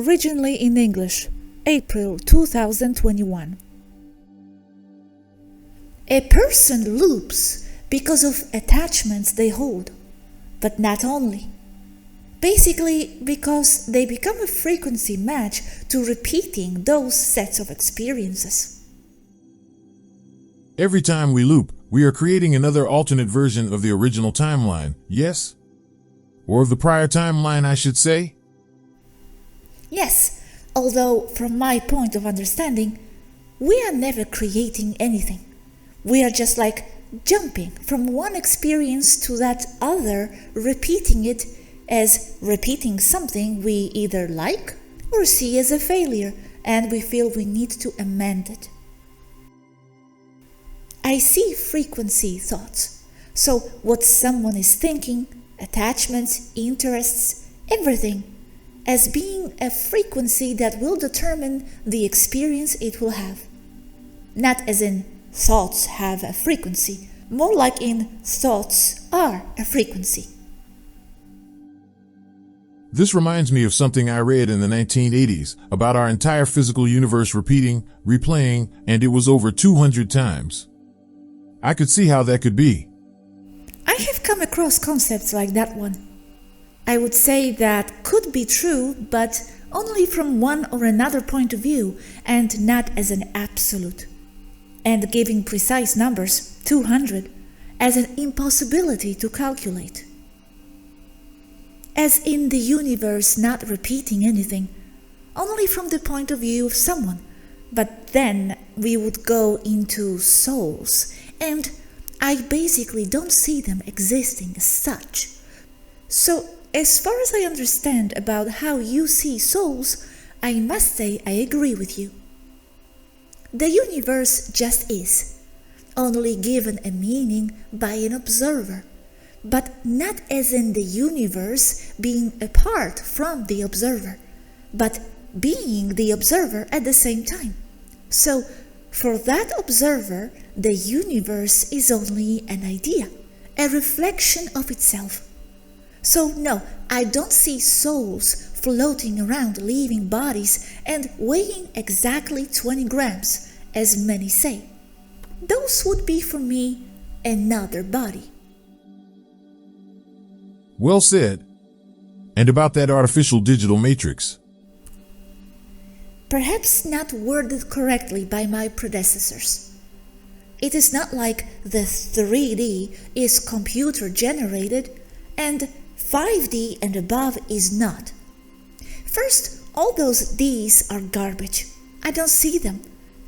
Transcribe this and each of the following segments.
originally in English, April 2021. A person loops because of attachments they hold, but not only. Basically, because they become a frequency match to repeating those sets of experiences. Every time we loop, we are creating another alternate version of the original timeline, yes? Or of the prior timeline, I should say? Yes, although from my point of understanding, we are never creating anything. We are just like jumping from one experience to that other, repeating it as repeating something we either like or see as a failure, and we feel we need to amend it. I see frequency thoughts, so what someone is thinking, attachments, interests, everything, as being a frequency that will determine the experience it will have. Not as in thoughts have a frequency, more like in thoughts are a frequency. This reminds me of something I read in the 1980s about our entire physical universe repeating, replaying, and it was over 200 times. I could see how that could be. I have come across concepts like that one. I would say that could be true, but only from one or another point of view and not as an absolute. And giving precise numbers, 200, as an impossibility to calculate. As in the universe not repeating anything, only from the point of view of someone, but then we would go into souls, and I basically don't see them existing as such. So, as far as I understand about how you see souls, I must say I agree with you. The universe just is, only given a meaning by an observer, but not as in the universe being apart from the observer, but being the observer at the same time. So, for that observer, the universe is only an idea, a reflection of itself. So no, I don't see souls floating around leaving bodies and weighing exactly 20 grams, as many say. Those would be for me another body. Well said. And about that artificial digital matrix? Perhaps not worded correctly by my predecessors. It is not like the 3D is computer generated and 5D and above is not. First, all those Ds are garbage. I don't see them.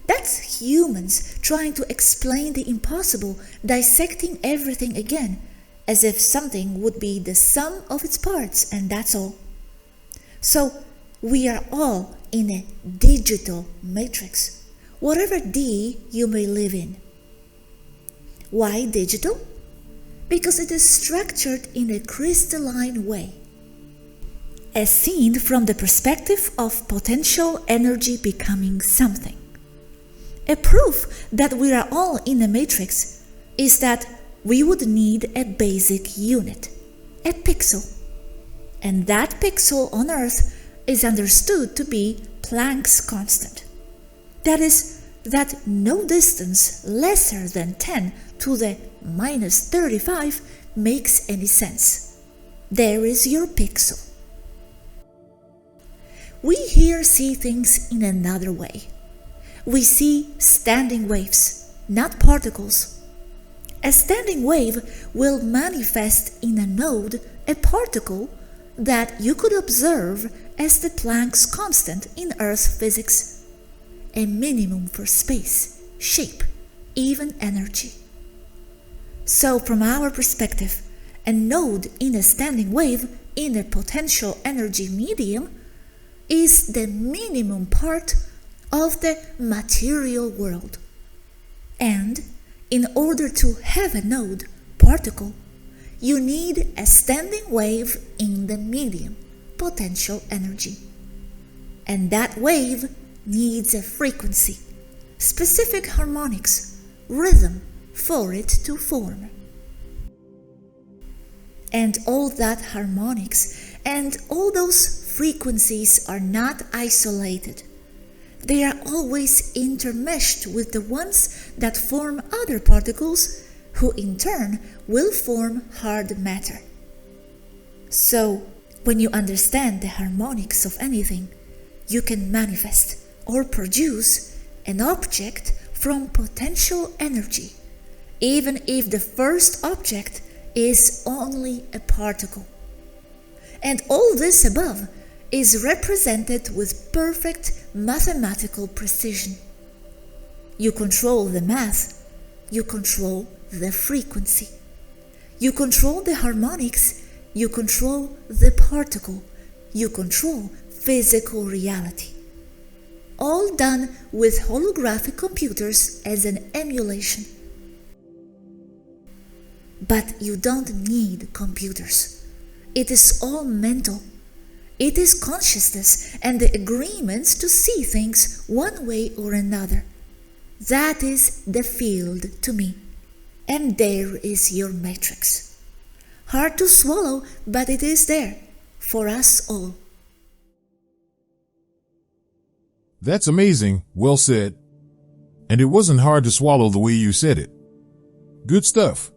That's humans trying to explain the impossible, dissecting everything again, as if something would be the sum of its parts and that's all. So, we are all in a digital matrix, whatever D you may live in. Why digital? Because it is structured in a crystalline way. As seen from the perspective of potential energy becoming something. A proof that we are all in a matrix is that we would need a basic unit, a pixel. And that pixel on Earth is understood to be Planck's constant. That is, that no distance lesser than 10 to the minus 35 makes any sense. There is your pixel. We here see things in another way. We see standing waves, not particles. A standing wave will manifest in a node, a particle, that you could observe as the Planck's constant in Earth physics, a minimum for space, shape, even energy. So from our perspective, a node in a standing wave in a potential energy medium is the minimum part of the material world. And in order to have a node, particle, you need a standing wave in the medium, potential energy. And that wave needs a frequency, specific harmonics, rhythm for it to form. And all that harmonics and all those frequencies are not isolated. They are always intermeshed with the ones that form other particles, who in turn will form hard matter. So, when you understand the harmonics of anything, you can manifest or produce an object from potential energy, even if the first object is only a particle. And all this above is represented with perfect mathematical precision. You control the math, you control the frequency. You control the harmonics, you control the particle, you control physical reality. All done with holographic computers as an emulation. But you don't need computers. It is all mental. It is consciousness and the agreements to see things one way or another. That is the field to me. And there is your matrix. Hard to swallow, but it is there for us all. That's amazing, well said. And it wasn't hard to swallow the way you said it. Good stuff.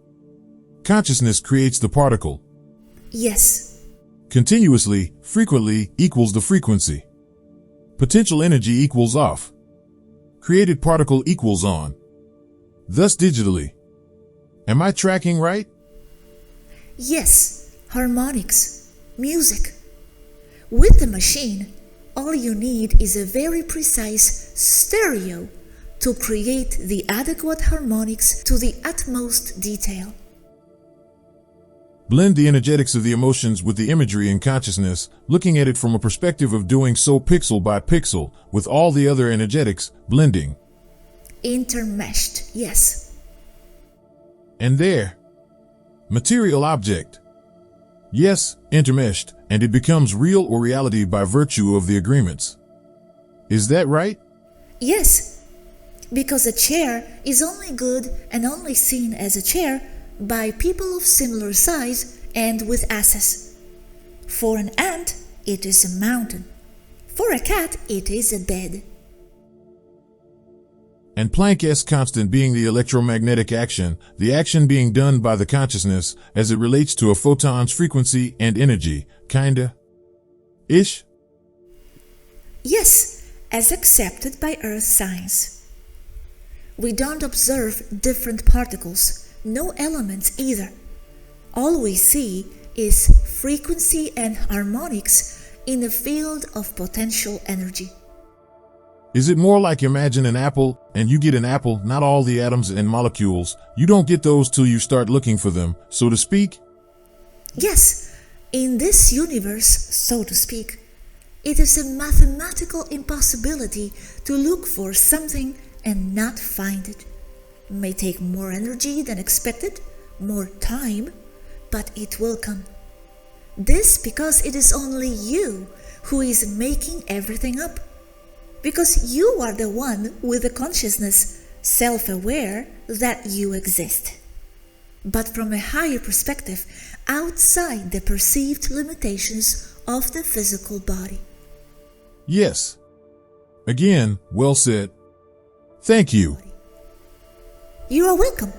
Consciousness creates the particle. Yes. Continuously, frequently equals the frequency. Potential energy equals off. Created particle equals on. Thus digitally. Am I tracking right? Yes, harmonics, music. With the machine, all you need is a very precise stereo to create the adequate harmonics to the utmost detail. Blend the energetics of the emotions with the imagery and consciousness, looking at it from a perspective of doing so pixel by pixel, with all the other energetics, blending. Intermeshed, yes. And there. Material object. Yes, intermeshed, and it becomes real or reality by virtue of the agreements. Is that right? Yes, because a chair is only good and only seen as a chair by people of similar size and with access. For an ant, it is a mountain. For a cat, it is a bed. And Planck's constant being the electromagnetic action, the action being done by the consciousness as it relates to a photon's frequency and energy, kinda? Ish? Yes, as accepted by Earth science. We don't observe different particles, no elements either. All we see is frequency and harmonics in the field of potential energy. Is it more like imagine an apple, and you get an apple, not all the atoms and molecules, you don't get those till you start looking for them, so to speak? Yes, in this universe, so to speak, it is a mathematical impossibility to look for something and not find it. It may take more energy than expected, more time, but it will come. This because it is only you who is making everything up. Because you are the one with the consciousness, self-aware that you exist. But from a higher perspective, outside the perceived limitations of the physical body. Yes. Again, well said. Thank you. You are welcome.